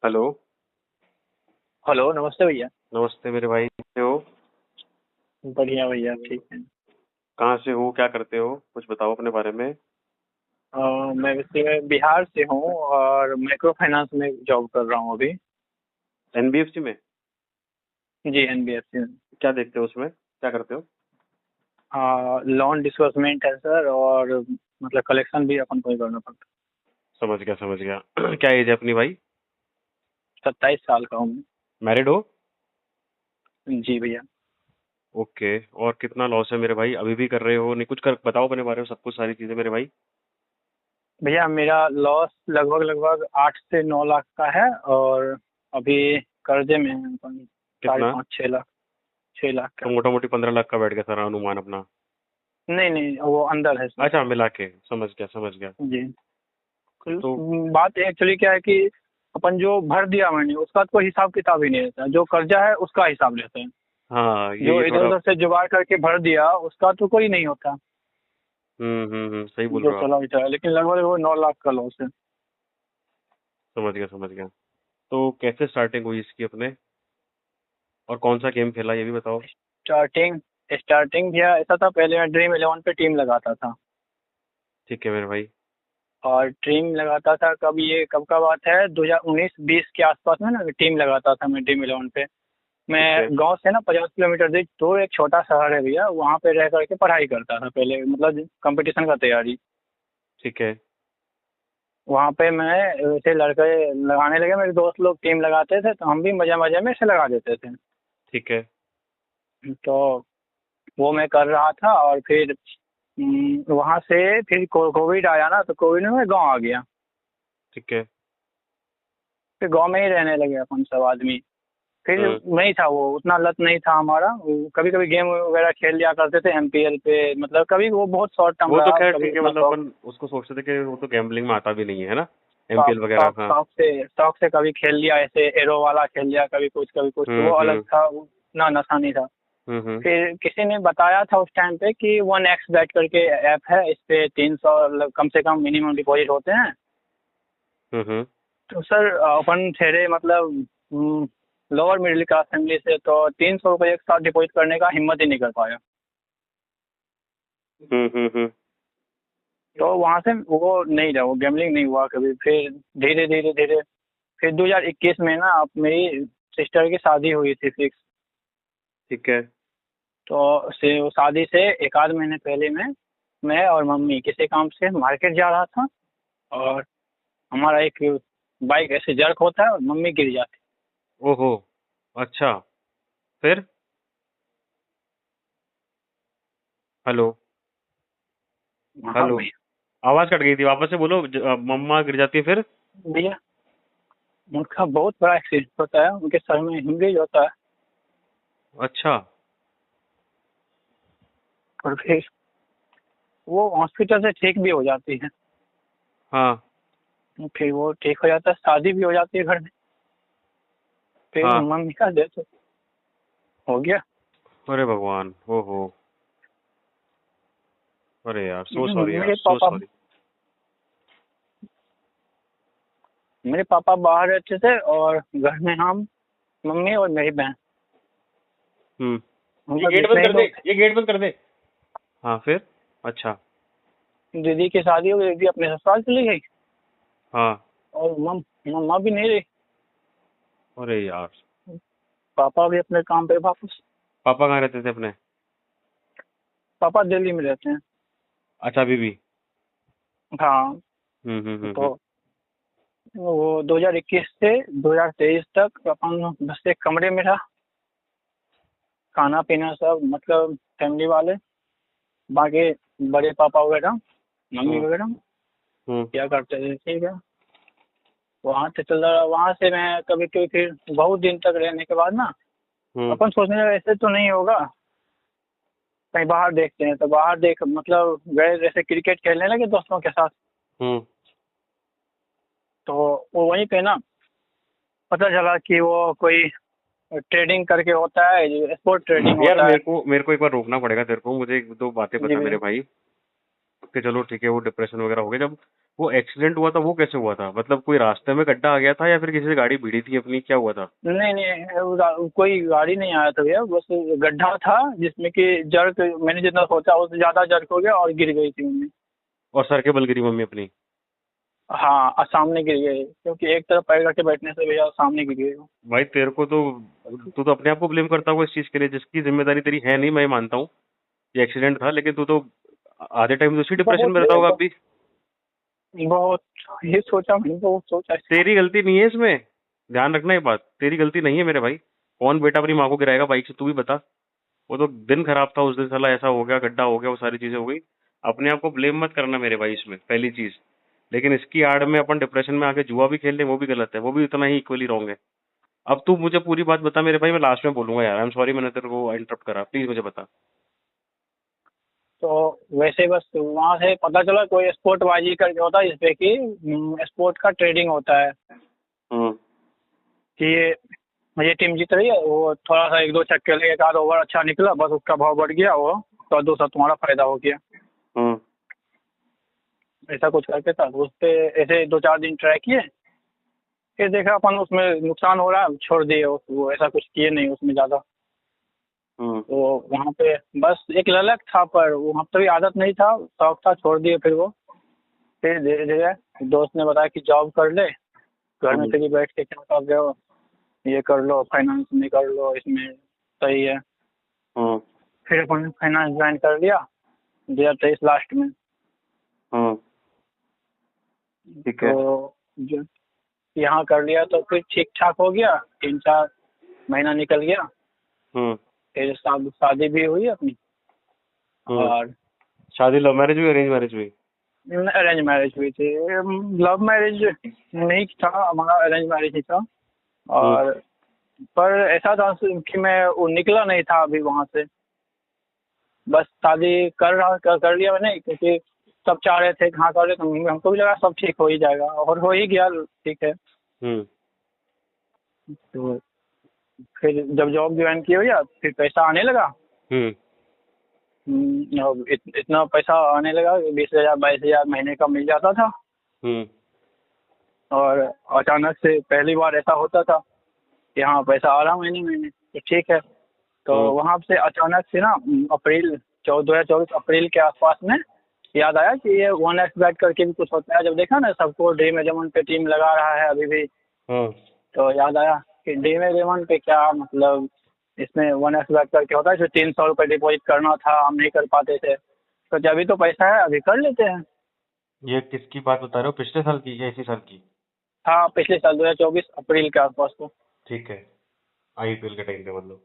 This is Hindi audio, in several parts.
हेलो। हेलो, नमस्ते भैया। नमस्ते मेरे भाई, कैसे हो? बढ़िया भैया, ठीक है। कहाँ से हो, क्या करते हो, कुछ बताओ अपने बारे में। मैं वैसे बिहार से हूँ और माइक्रो फाइनेंस में जॉब कर रहा हूँ अभी। एनबीएफसी में? जी, एनबीएफसी में। क्या देखते हो उसमें, क्या करते हो? लोन डिस्बर्समेंट है सर, और मतलब कलेक्शन भी अपन को ही करना पड़ता समझ गया समझ गया। क्या एज है अपनी भाई? है। 27 साल का हूँ मैरिड हो? मैं। जी भैया। ओके। और कितना लॉस है मेरे भाई, अभी भी कर रहे हो? नहीं, कुछ कर बताओ अपने बारे में, सब कुछ, सारी चीजें मेरे भाई। भैया मेरा लॉस लगभग लगभग 8 से 9 लाख का है, और अभी कर्जे में है अपन। साढ़े कितना? पाँच 6 लाख, 6 लाख तो का। मोटा मोटी 15 लाख का बैठ गया सारा अनुमान अपना। नहीं नहीं, वो अंदर है सर। अच्छा, मिला के समझ गया समझ गया। जी। तो बात एक्चुअली क्या है कि अपन जो भर दिया मैंने उसका तो कोई हिसाब किताब ही नहीं रहता, जो कर्जा है उसका हिसाब लेते हैं। हाँ, जो ये इधर थोड़ा। उधर से जुगाड़ करके भर दिया उसका तो कोई नहीं होता, सही बोल जो रहे हो आप। चला बेचा है। लेकिन लगभग वो 9 लाख का लॉस है। समझ गया समझ गया। तो कैसे स्टार्टिंग हुई इसकी अपने, और कौन सा गेम खेला ये भी बताओ। स्टार्टिंग स्टार्टिंग भैया ऐसा था, पहले मैं ड्रीम 11 पे टीम लगाता था। ठीक है मेरे भाई। और टीम लगाता था, कब का बात है, 2019-20 के आसपास में ना टीम लगाता था मैं ड्रीम 11 पे। ठीक है मैं गांव से ना 50 किलोमीटर दूर तो एक छोटा शहर है भैया, वहाँ पे रह करके पढ़ाई करता था पहले, मतलब कंपटीशन का तैयारी। ठीक है। वहाँ पे मैं वैसे लड़के लगाने लगे, मेरे दोस्त लोग टीम लगाते थे तो हम भी मजे मजे में इसे लगा देते थे। ठीक है। तो वो मैं कर रहा था, और फिर वहाँ से फिर कोविड आया ना, तो कोविड में मैं गाँव आ गया। ठीक है। फिर गाँव में ही रहने लगे अपन सब आदमी। फिर हम्म। नहीं था वो उतना लत नहीं था हमारा। कभी कभी गेम वगैरह खेल लिया करते थे एमपीएल पे, मतलब कभी वो बहुत शॉर्ट टर्म वो तो रहा, खैर कभी ठीक है, उतना मतलब शौक। अपन उसको सोचते थे कि वो तो गैम्बलिंग में आता भी नहीं है ना, शौक एमपीएल वगैरह। शौक हाँ। शौक से कभी खेल लिया, ऐसे एरो वाला खेल लिया, कभी कुछ तो वो अलग हम्म। था, उतना नशा नहीं था। हम्म। फिर किसी ने बताया था उस टाइम पे कि 1x बैट करके ऐप है, इस पे 300 कम से कम मिनिमम डिपॉजिट होते हैं। हम्म। तो सर अपन ठहरे मतलब लोअर मिडिल क्लास फैमिली से, तो 300 रुपये एक साथ डिपॉजिट करने का हिम्मत ही नहीं कर पाया। हम्म। तो वहाँ से वो नहीं रहा, वो गैमलिंग नहीं हुआ कभी। फिर धीरे धीरे धीरे फिर 2021 में ना अब मेरी सिस्टर की शादी हुई थी फिक्स। ठीक है। तो वो शादी से एक आध महीने पहले मैं और मम्मी किसी काम से मार्केट जा रहा था, और हमारा एक बाइक ऐसे जर्क होता है और मम्मी गिर जाती। ओहो। अच्छा। फिर? हेलो? हाँ हेलो? भैया। आवाज कट गई थी, वापस से बोलो। मम्मा गिर जाती है, फिर? भैया उनका बहुत बड़ा एक्सीडेंट होता है, उनके सर में हेमरेज होता है। अच्छा। और फिर वो हॉस्पिटल से ठीक भी हो जाती है। हाँ। फिर वो ठीक हो जाता है, शादी भी हो जाती है घर में। फिर हाँ। मम्मी का डेथ हो गया। अरे भगवान, ओहो। अरे यार, सो सॉरी यार, मेरे सो पापा सॉरी। मेरे पापा बाहर रहते थे, और घर में हम, मम्मी और मेरी बहन, हम ये लोग गेट इतने बंद ही कर दे, लोग ये गेट बंद कर दे। हाँ, फिर? अच्छा। थे। दीदी की शादी हो गई, दीदी अपने ससुराल चली गई, हाँ। और मम्मा भी नहीं रही। अरे यार। पापा भी अपने काम पे वापस। पापा कहाँ रहते थे अपने? पापा दिल्ली में रहते हैं। अच्छा, अभी भी? हाँ। हम्म। तो वो 2021 से 2023 तक अपन बस एक कमरे में रहा, खाना पीना सब मतलब फैमिली वाले, बाकी बड़े पापा वगैरह, मम्मी हम्म। वगैरह हम्म। क्या करते थे, ठीक है। वहाँ से चल रहा, वहाँ से मैं कभी कभी फिर बहुत दिन तक रहने के बाद ना हम्म। अपन सोचने लगे ऐसे तो नहीं होगा, कहीं बाहर देखते हैं। तो बाहर देख मतलब गए, जैसे क्रिकेट खेलने लगे दोस्तों के साथ। हम्म। तो वो वहीं पे ना पता चला कि वो कोई ट्रेडिंग करके होता है, स्पोर्ट ट्रेडिंग यार, होता है। मेरे को एक बार रोकना पड़ेगा तेरे को, मुझे एक दो बातें जी बता भैया। मेरे भाई। कि चलो ठीक है, वो डिप्रेशन वगैरह हो गया जब वो एक्सीडेंट हुआ था वो कैसे हुआ था? मतलब कोई रास्ते में गड्ढा आ गया था या फिर किसी से गाड़ी भिड़ी थी अपनी, क्या हुआ था? नहीं नहीं, कोई गाड़ी नहीं आया था भैया, बस गड्ढा था जिसमें कि जर्क मैंने जितना सोचा उससे ज्यादा जर्क हो गया और गिर गई थी मम्मी। और सर के बल गिरी मम्मी अपनी? हाँ, और सामने गिर गई क्योंकि एक तरफ पैर करके बैठने से भैया सामने गिर गई वो। भाई तेरे को तो, तू तो अपने आप को ब्लेम करता होगा इस चीज के लिए, जिसकी जिम्मेदारी तेरी है नहीं, मैं मानता हूँ ये एक्सीडेंट था, लेकिन तू तो आधे टाइम तो उसी डिप्रेशन बहुत में रहता होगा अब भी। बहुत ये सोचा, मैंने बहुत सोचा इसका। तेरी गलती नहीं है इसमें, ध्यान रखना ये बात, तेरी गलती नहीं है मेरे भाई। कौन बेटा अपनी माँ को गिराएगा बाइक से, तू भी बता। वो तो दिन खराब था उस दिन, साला ऐसा हो गया, गड्ढा हो गया, वो सारी चीजें हो गई। अपने आप को ब्लेम मत करना मेरे भाई इसमें, पहली चीज। लेकिन इसकी आड़ में अपन डिप्रेशन में आके जुआ भी खेल लें, वो भी गलत है, वो भी उतना ही इक्वली रॉन्ग है। अब तू मुझे पूरी बात बता मेरे भाई, मैं लास्ट में बोलूंगा यार, आई एम सॉरी मैंने तेरे को इंटरप्ट करा, प्लीज मुझे बता। तो वैसे बस वहां से पता चला कोई स्पोर्ट बाजी करके होता है जिसपे कि स्पोर्ट का ट्रेडिंग होता है हम्म। कि ये टीम जीत रही है, वो थोड़ा सा एक दो छक्के लगे, एक आध ओवर अच्छा निकला, बस उसका भाव बढ़ गया, वो तो दूसरा तुम्हारा फायदा हो गया। हम्म। ऐसा कुछ करके था, तो उस पे ऐसे 2-4 दिन ट्राई किए, फिर देखा अपन उसमें नुकसान हो रहा है, छोड़ दिए वो ऐसा कुछ किए नहीं उसमें ज़्यादा। हम्म। तो वहाँ पे बस एक ललक था, पर वहाँ पे भी आदत नहीं था, शौक था, छोड़ दिए फिर वो। फिर धीरे धीरे दोस्त ने बताया कि जॉब कर ले, घर में हम्म। फ्री बैठ के क्या कर रहे हो, ये कर लो, फाइनेंस में कर लो, इसमें सही है। हम्म। फिर अपन फाइनेंस ज्वाइन कर लिया 2023 लास्ट में। हम्म। ठीक है। तो जो यहाँ कर लिया तो फिर ठीक ठाक हो गया, 3-4 महीना निकल गया। हम्म। फिर शादी भी हुई अपनी। हम्म। और शादी लव मैरिज हुई, अरेंज मैरिज हुई? अरेंज मैरिज हुई थी। लव मैरिज नहीं था हमारा, अरेंज मैरिज ही था। हम्म। और पर ऐसा था कि मैं वो निकला नहीं था अभी वहाँ से, बस शादी कर लिया मैंने, क्योंकि सब चाह रहे थे कि हाँ कर ले, तो हमको भी लगा सब ठीक हो ही जाएगा, और हो ही गया, ठीक है। हम्म। तो फिर जब जॉब ज्वाइन किया भैया, फिर पैसा आने लगा। हम्म। अब इतना पैसा आने लगा, 20,000 22,000 महीने का मिल जाता था। हम्म। और अचानक से पहली बार ऐसा होता था कि हाँ पैसा आ रहा महीने महीने, तो ठीक है। तो हम्म। वहाँ से अचानक से ना अप्रैल 2024 अप्रैल के आसपास में याद आया कि ये 1x बैट करके भी कुछ होता है। जब देखा ना सबको ड्रीम 11 पे टीम लगा रहा है अभी भी, हाँ। तो याद आया कि ड्रीम 11 पे क्या मतलब, इसमें 1x बैट करके होता है, जो 300 रुपये डिपॉजिट करना था, हम नहीं कर पाते थे, तो जब अभी तो पैसा है अभी कर लेते हैं। ये किसकी बात बता रहे हो, पिछले साल की या इसी साल की? हाँ, पिछले साल 2024 अप्रैल के आसपास को। ठीक है, आईपीएल के टाइम पे मतलब।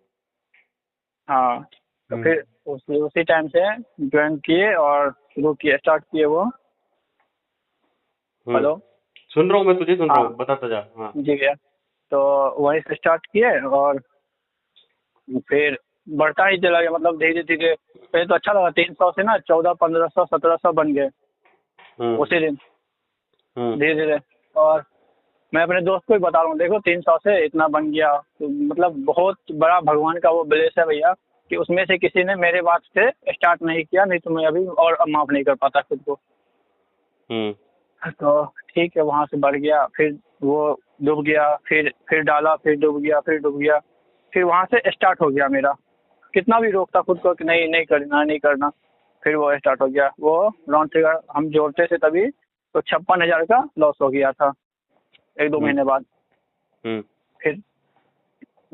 हाँ, तो हम्म। फिर उसी टाइम से ज्वाइन किए और शुरू किए, स्टार्ट किए वो। हम्म। हेलो। सुन रहा हूँ मैं, तुझे सुन रहा हाँ हूँ, बताता जा। हाँ। जी भैया। तो वहीं से स्टार्ट किए और फिर बढ़ता ही चला गया, मतलब धीरे धीरे। पहले तो अच्छा लगा, 300 से ना 1400 1500 1700 बन गए हम्म। उसी दिन, हम्म। धीरे धीरे। और मैं अपने दोस्त को ही बता रहा हूँ, देखो 300 से इतना बन गया, तो मतलब बहुत बड़ा भगवान का वो ब्लेस है भैया, कि उसमें से किसी ने मेरे बात से स्टार्ट नहीं किया, नहीं तो मैं अभी और माफ नहीं कर पाता खुद को। हम्म। तो ठीक है, वहाँ से बढ़ गया, फिर वो डूब गया, फिर डाला, फिर डूब गया, फिर डूब गया। फिर वहाँ से स्टार्ट हो गया मेरा, कितना भी रोकता खुद को कि नहीं नहीं करना नहीं करना, फिर वो स्टार्ट हो गया। वो राउंड फिगर हम जोड़ते थे तभी तो 56,000 का लॉस हो गया था 1-2 हम्म। महीने बाद। हम्म। फिर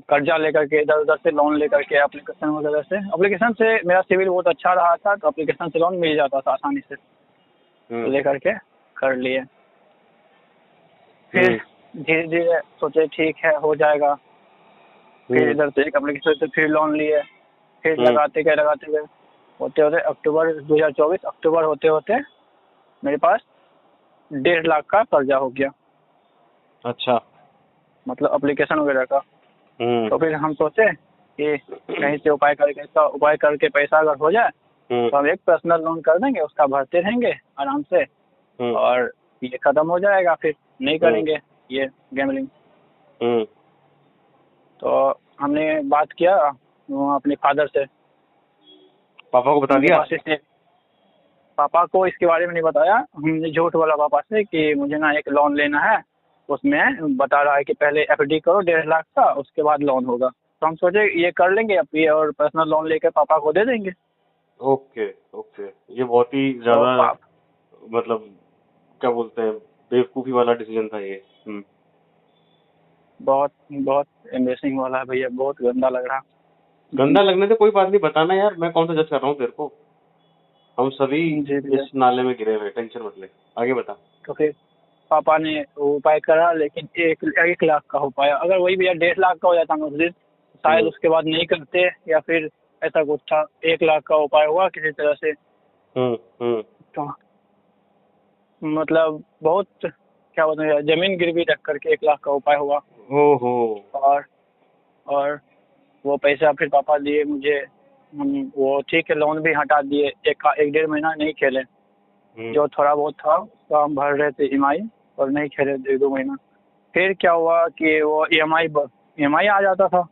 कर्जा लेकर के, इधर उधर से लोन लेकर के, एप्लीकेशन वगैरह से, एप्लीकेशन से मेरा सिविल बहुत अच्छा रहा था, तो एप्लीकेशन से लोन मिल जाता था आसानी से, तो हम्म। लेकर के कर लिए। फिर हम्म। धीरे धीरे सोचे ठीक है हो जाएगा। फिर हम्म। इधर से एक एप्लीकेशन से फिर लोन लिए, फिर हम्म। लगाते गए होते होते अक्टूबर 2024 अक्टूबर होते होते मेरे पास 1.5 लाख का कर्जा हो गया, अच्छा। मतलब एप्लीकेशन वगैरह का। हम्म। तो फिर हम सोचे कि कहीं से उपाय करके, इसका उपाय करके पैसा अगर हो जाए हम्म। तो हम एक पर्सनल लोन कर देंगे, उसका भरते रहेंगे आराम से, हम्म। और ये खत्म हो जाएगा, फिर नहीं हम्म। करेंगे ये गैमलिंग। हम्म। तो हमने बात किया वो अपने फादर से, पापा को बता उनके दिया? पास इसलिए पापा को इसके बारे में नहीं बताया। हमने झूठ बोला पापा से कि मुझे ना एक लोन लेना है, उसमें बता रहा है कि पहले एफडी करो 1.5 लाख का, उसके बाद लोन होगा। तो हम सोचे ये कर लेंगे अभी और पर्सनल लोन लेकर पापा को दे देंगे। ओके ओके, ये बहुत ही तो ज्यादा मतलब क्या बोलते हैं, बेवकूफी वाला डिसीजन था ये। बहुत बहुत एम्बेसिंग वाला है भैया, बहुत गंदा लग रहा। गंदा लगने से कोई बात नहीं, बताना यार, मैं कौन सा जज कर रहा हूँ तेरे को। हम सभी जी भैया। इस नाले में गिरे हुए, टेंशन मत ले, आगे बता। तो फिर पापा ने वो उपाय करा, लेकिन 1 लाख का हो पाया। अगर वही भैया 1.5 लाख का हो जाता ना उस दिन, शायद उसके बाद नहीं करते, या फिर ऐसा कुछ था। 1 लाख का उपाय हुआ किसी तरह से। तो मतलब बहुत क्या बताऊं यार, जमीन गिरवी रख करके 1 लाख का उपाय हुआ। ओहो। और वो पैसा फिर पापा दिए मुझे। वो ठीक है, लोन भी हटा दिए। 1-1.5 महीना नहीं खेले। जो थोड़ा बहुत था उसका हम भर रहे थे ईएमआई, और नहीं खेले 1-2 महीना। फिर क्या हुआ कि वो ईएमआई आ जाता था,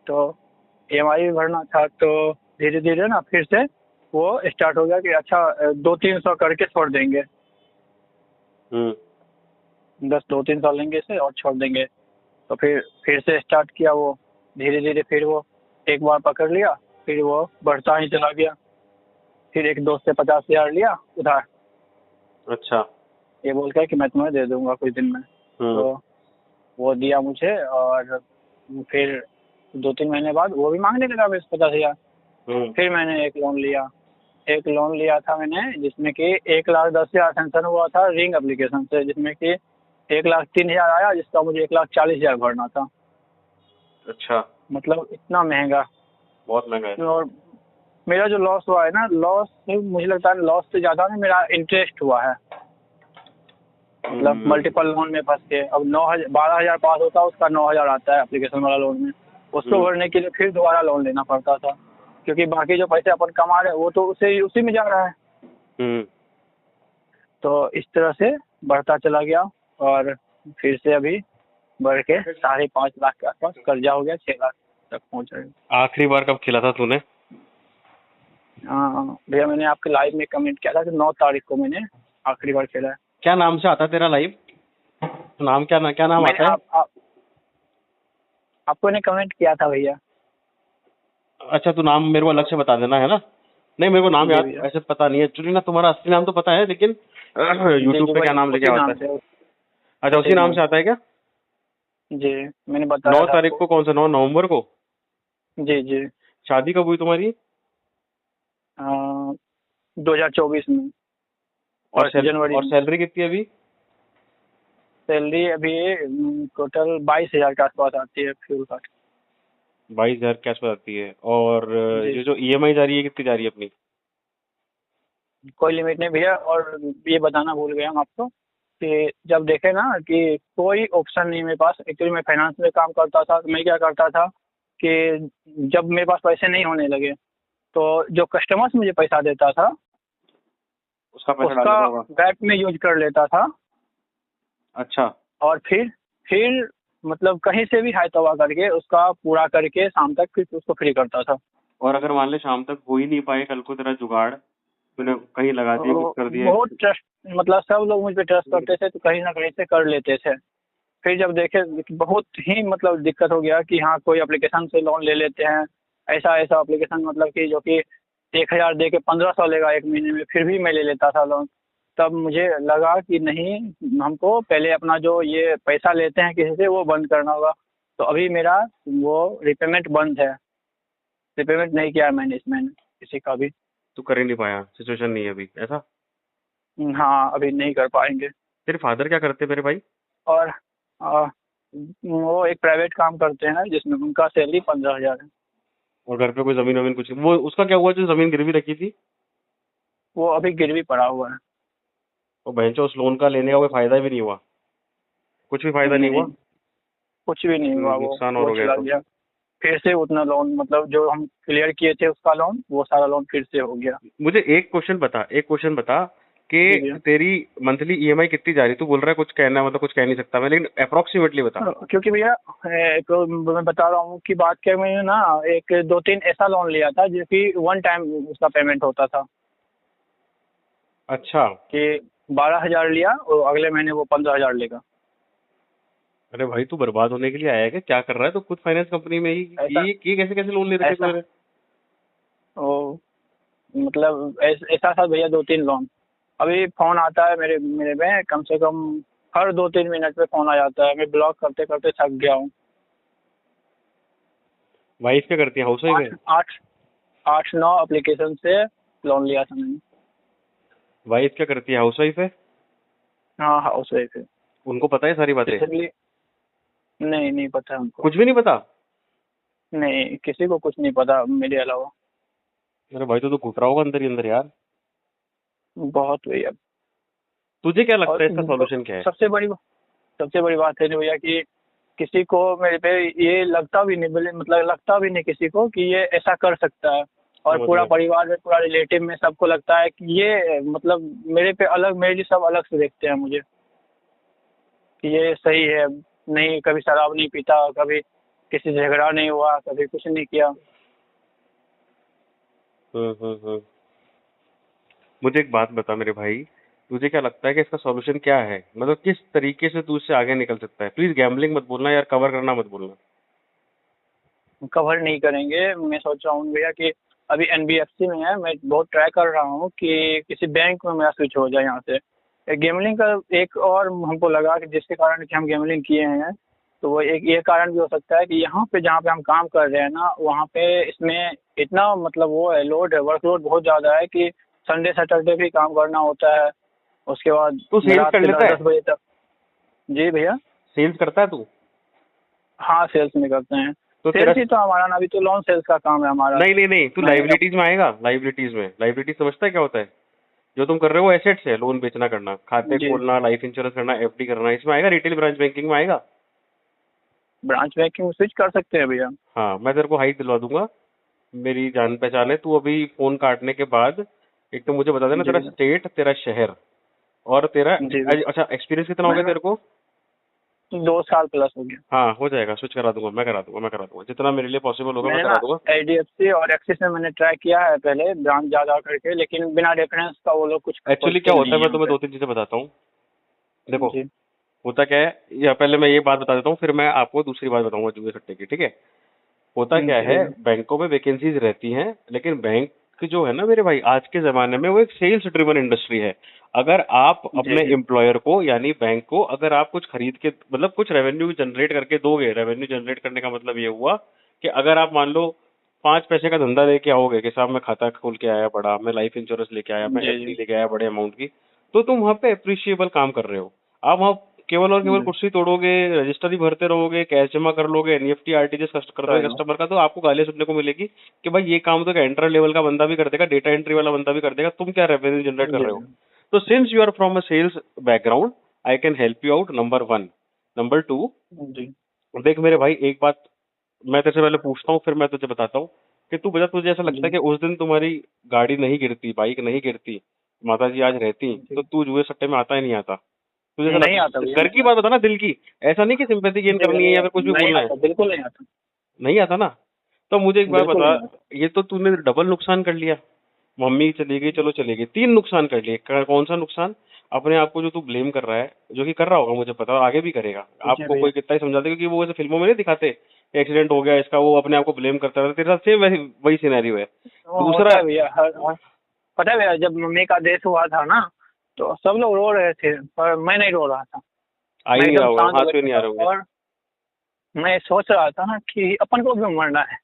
तो ईएमआई भी भरना था। तो धीरे धीरे ना फिर से वो स्टार्ट हो गया कि अच्छा 200-300 करके छोड़ देंगे। 200-300 लेंगे से और छोड़ देंगे। तो फिर से स्टार्ट किया वो धीरे धीरे। फिर वो एक बार पकड़ लिया, फिर वो बढ़ता ही चला गया। फिर एक दोस्त से 50,000 लिया उधार। अच्छा। ये बोल कर कि मैं तुम्हें दे दूंगा कुछ दिन में। तो वो दिया मुझे, और फिर 2-3 महीने बाद वो भी मांगने लगा मेरे से 50,000। फिर मैंने एक लोन लिया था मैंने, जिसमें कि 1,10,000 सैंक्शन हुआ था रिंग एप्लीकेशन से, जिसमें कि 1,03,000 आया, जिसका मुझे 1,40,000 भरना था। अच्छा। मतलब इतना महंगा। बहुत महंगा है। और मेरा जो लॉस हुआ है ना, लॉस मुझे लगता है लॉस से ज्यादा ना मेरा इंटरेस्ट हुआ है। मतलब मल्टीपल लोन में फंस के अब 12,000 पास होता है, उसका 9,000 आता है एप्लीकेशन वाला लोन में। उसको भरने के लिए फिर दोबारा लोन लेना पड़ता था, क्योंकि बाकी जो पैसे अपन कमा रहे हैं वो तो उसी में जा रहा है। तो इस तरह से बढ़ता चला गया, और फिर से अभी बढ़ के 5.5 लाख के आसपास कर्जा हो गया, 6 लाख तक पहुंच रहे। आखिरी बार कब खेला था तूने? भैया मैंने आपके लाइव में कमेंट किया था कि 9 तारीख को मैंने आखिरी बार खेला है। क्या नाम से आता है तेरा लाइव? नाम क्या नाम आता है? आपको ने कमेंट किया था भैया। अच्छा, तू नाम मेरे को अलग से बता देना, है ना? नहीं, मेरे को नाम याद ऐसे पता नहीं है एक्चुअली ना, तुम्हारा असली नाम तो पता है, लेकिन यूट्यूब पे क्या नाम लेके आता है? अच्छा, उसी नाम से आता है क्या? जी मैंने बताया 9 तारीख को? कौन सा 9 नवंबर को? जी जी। शादी कब हुई तुम्हारी? 2024 में। और जनवरी। और सैलरी कितनी है अभी? सैलरी अभी टोटल 22,000 के आसपास आती है, फ्यूल काट। 22,000 के आसपास आती है। और ये जो ईएमआई जा रही है कितनी जा रही है अपनी? कोई लिमिट नहीं भैया। और ये बताना भूल गया हम आपको कि जब देखे ना कि कोई ऑप्शन नहीं मेरे पास। एक्चुअली मैं फाइनेंस में काम करता था, तो मैं क्या करता था कि जब मेरे पास पैसे नहीं होने लगे, तो जो कस्टमर्स मुझे पैसा देता था उसका बैंक में यूज कर लेता था। अच्छा। और फिर मतलब कहीं से भी हाई तवा करके उसका पूरा करके शाम तक फिर उसको फ्री करता था। और अगर मान ले शाम तक हो ही नहीं पाए कल को तेरा जुगाड़, तूने कहीं लगा दिया, कुछ कर दिया? बहुत ट्रस्ट, मतलब सब लोग मुझ पे ट्रस्ट करते थे, तो कहीं ना कहीं से कर लेते थे। फिर जब देखे बहुत ही मतलब दिक्कत हो गया कि हाँ कोई एप्लीकेशन से लोन ले लेते हैं, ऐसा एप्लीकेशन मतलब कि जो कि 1,000 दे के 1,500 लेगा 1 महीने में, फिर भी मैं ले लेता था लोन। तब मुझे लगा कि नहीं, हमको पहले अपना जो ये पैसा लेते हैं किसी से वो बंद करना होगा। तो अभी मेरा वो रिपेमेंट बंद है, रिपेमेंट नहीं किया है मैंने इस महीने किसी का भी। तू कर ही नहीं पाया, सिचुएशन नहीं है अभी ऐसा? हाँ अभी नहीं कर पाएंगे। तेरे फादर क्या करते मेरे भाई? और वो एक प्राइवेट काम करते हैं जिसमें उनका सैलरी 15,000 है। और घर पे कोई जमीन वमीन कुछ? वो उसका क्या हुआ जो जमीन गिरवी रखी थी? वो अभी गिरवी पड़ा हुआ है। और बहनचोद उस लोन का लेने का कोई फायदा भी नहीं हुआ? कुछ भी फायदा नहीं हुआ? कुछ भी नहीं हुआ। नुकसान और हो गया। फिर से उतना लोन, मतलब जो हम क्लियर किए थे उसका लोन, वो सारा लोन फिर से हो गया। मुझे एक क्वेश्चन बता जी कि भैया। तेरी मंथली ईएमआई कितनी जा रही है? तू बोल रहा है कुछ कहना, मतलब कुछ कह नहीं सकता मैं, लेकिन अप्रोक्सीमेटली बता। क्योंकि भैया एक मैं बता रहा हूँ कि बात क्या, मैंने ना एक 2-3 ऐसा लोन लिया था जो कि वन टाइम उसका पेमेंट होता था, अच्छा। कि 12,000 लिया और अगले महीने वो 15,000 लेगा। अरे भाई तू बर्बाद होने के लिए आया है क्या कर रहा है? तो खुद फाइनेंस कंपनी में ही ऐसा ये कैसे कैसे लोन ले रखे ऐसा तूने? वो मतलब ऐसा था भैया, 2-3 लोन। अभी फोन आता है मेरे मेरे में, कम से कम हर 2-3 मिनट पे फोन आ जाता है, मैं ब्लॉक करते करते थक गया हूँ। वाइफ क्या करती है? हाउस वाइफ है? आठ आठ 8-9 एप्लीकेशन से लोन लिया था मैंने। वाइफ क्या करती है? हाउस वाइफ है? हाँ, हाउस वाइफ है। उनको पता है सारी बातें? इसलिए नहीं, नहीं पता है उनको। कुछ भी नहीं पता? नहीं, किसी को कुछ नहीं पता मेरे अलावा। अरे भाई तो घुट रहा होगा अंदर ही अंदर यार। बहुत भैया। तुझे क्या लगता और है इसका सॉल्यूशन क्या है? सबसे बड़ी बात है ना भैया कि किसी को मेरे पे ये लगता भी नहीं, मतलब लगता भी नहीं किसी को कि ये ऐसा कर सकता है। और समझ पूरा गया। परिवार में, पूरा रिलेटिव में सबको लगता है कि ये मतलब मेरे पे अलग, मेरे लिए सब अलग से देखते हैं मुझे, कि ये सही है। नहीं, कभी शराब नहीं पीता, कभी किसी से झगड़ा नहीं हुआ, कभी कुछ नहीं किया। हम्म। मुझे एक बात बता मेरे भाई, तुझे क्या लगता है कि इसका सॉल्यूशन क्या है? मतलब किस तरीके से तू इससे आगे निकल सकता है? प्लीज गैम्बलिंग मत बोलना यार, कवर करना मत बोलना। कवर नहीं करेंगे। मैं सोच रहा हूँ भैया कि अभी एनबीएफसी में है, मैं बहुत ट्राई कर रहा हूँ कि किसी बैंक में मेरा स्विच हो जाए यहाँ से। गेमलिंग का एक और हमको लगा कि जिसके कारण कि हम गेमलिंग किए हैं, तो वो एक ये कारण भी हो सकता है कि यहाँ पे जहाँ पे हम काम कर रहे हैं ना, वहाँ पे इसमें इतना मतलब वो है, लोड है, वर्कलोड बहुत ज़्यादा है कि संडे सैटरडे भी काम करना होता है। उसके बाद तू सेल्स रात कर के लेता दस है? दस बजे तक। जी भैया। सेल्स करता है तू? हाँ, सेल्स में करते हैं। तो तेरा सेल्स ही तो हमारा ना, अभी तो लोन सेल्स का काम है हमारा। नहीं नहीं नहीं, तू महीने का। लाइबिलिटीज में आएगा? लाइबिलिटीज में, लाइबिलिटीज समझता है क्या होता है? जो तुम कर रहे हो एसेट्स है, लोन बेचना करना, खाते जी। खोलना, लाइफ इंश्योरेंस करना, एफडी करना, इसमें आएगा? रिटेल ब्रांच बैंकिंग में आएगा? ब्रांच बैंकिंग में स्विच कर सकते हैं भैया। हाँ, मैं तेरे को हाइट दिलवा दूंगा। मेरी जान पहचान है। तू अभी फोन काटने के बाद एक तो मुझे बता देना जी तेरा भैया। स्टेट, तेरा शहर, और तेरा जी भैया। अच्छा एक्सपीरियंस कितना हो गया मैंने तेरे को? 2 साल प्लस हो गया। हाँ हो जाएगा, स्विच करा दूंगा, मैं करा दूंगा जितना मेरे लिए पॉसिबल होगा मैं मैंने करा ना दूंगा। एचडीएफसी और एक्सिस में मैंने ट्राई किया है पहले, ब्रांच जा जा करके, लेकिन बिना रेफरेंस का वो लोग कुछ एक्चुअली क्या खोलते होता नहीं है, है मैं यहाँ तुम्हें पे। दो तीन चीजें बताता हूँ। देखो, जी। होता क्या है, या पहले मैं ये बात बता देता हूँ, फिर मैं आपको दूसरी बात बताऊंगा जुए सट्टे की, ठीक है? होता क्या जी है, भैया। बैंकों में वैकेंसीज रहती हैं, लेकिन बैंक जो है ना मेरे भाई, आज के जमाने में वो एक सेल्स ड्रिवन इंडस्ट्री है। अगर आप जी अपने भैया। एम्प्लॉयर को यानी बैंक को, अगर आप कुछ खरीद के मतलब कुछ रेवेन्यू जनरेट करके दोगे, रेवेन्यू जनरेट करने का मतलब ये हुआ कि अगर आप मान लो 5 पैसे का धंधा लेके आओगे कि साहब मैं खाता खोल के आया बड़ा, मैं लाइफ इंश्योरेंस लेके आया, मैं जी एफडी जी। लेके आया बड़े अमाउंट की, तो तुम वहां पे अप्रिशिएबल काम कर रहे हो। आप वहां केवल और केवल जी। कुर्सी तोड़ोगे, रजिस्टर ही भरते रहोगे, कैश जमा कर लोगे, एनईएफटी आरटीजीएस कर दोगे सही बात। कस्टमर का, तो आपको गालियां सुनने को मिलेगी कि भाई ये काम तो एंटर लेवल का बंदा भी कर देगा, डेटा एंट्री वाला बंदा भी कर देगा, तुम क्या रेवेन्यू जनरेट कर जी रहे हो? भैया। तो since you are from a sales background, I can help you out, number one. Number two, जी देख मेरे भाई एक बात मैं तेरे से पहले पूछता हूँ, फिर मैं तुझे बताता हूँ कि तू बता, तुझे ऐसा लगता है जी। कि उस दिन तुम्हारी गाड़ी नहीं गिरती, बाइक नहीं गिरती, माता जी आज रहती, तो जी। तू जुए सट्टे में आता ही नहीं आता? तुझे ऐसा नहीं आता भैया, लगता? घर नहीं की बात आता। बता ना, दिल की। ऐसा नहीं कि सिंपैथी गेन जी भैया, करनी है नहीं या फिर आता, कुछ भी नहीं बोलना है। आता, बिल्कुल नहीं आता। नहीं आता ना? तो मुझे एक बात बिल्कुल बता, नहीं आता। ये तो तूने डबल नुकसान कर लिया। मम्मी चली गई, चलो चली गई, 3 नुकसान कर लिए। कौन सा नुकसान? अपने आप को जो तू ब्लेम कर रहा है, जो कि कर रहा होगा मुझे पता है और आगे भी करेगा, जी आपको भैया। कोई कितना ही समझा दे, क्योंकि वो ऐसे फिल्मों में नहीं दिखाते एक्सीडेंट हो गया इसका, वो अपने आप को ब्लेम करता रहता है, तेरे साथ सेम वही वही सिनेरियो है। वो होता दूसरा, है भैया, हर पता है भैया, जब मम्मी का डेथ हुआ था ना, तो सब लोग रो रहे थे, पर मैं नहीं रो रहा था। आ ही मैं नहीं रहा एकदम होगा, शांत आंसू ही बैठा नहीं आ था, रहे होंगे। और मैं सोच रहा था ना कि अपन को भी मरना है।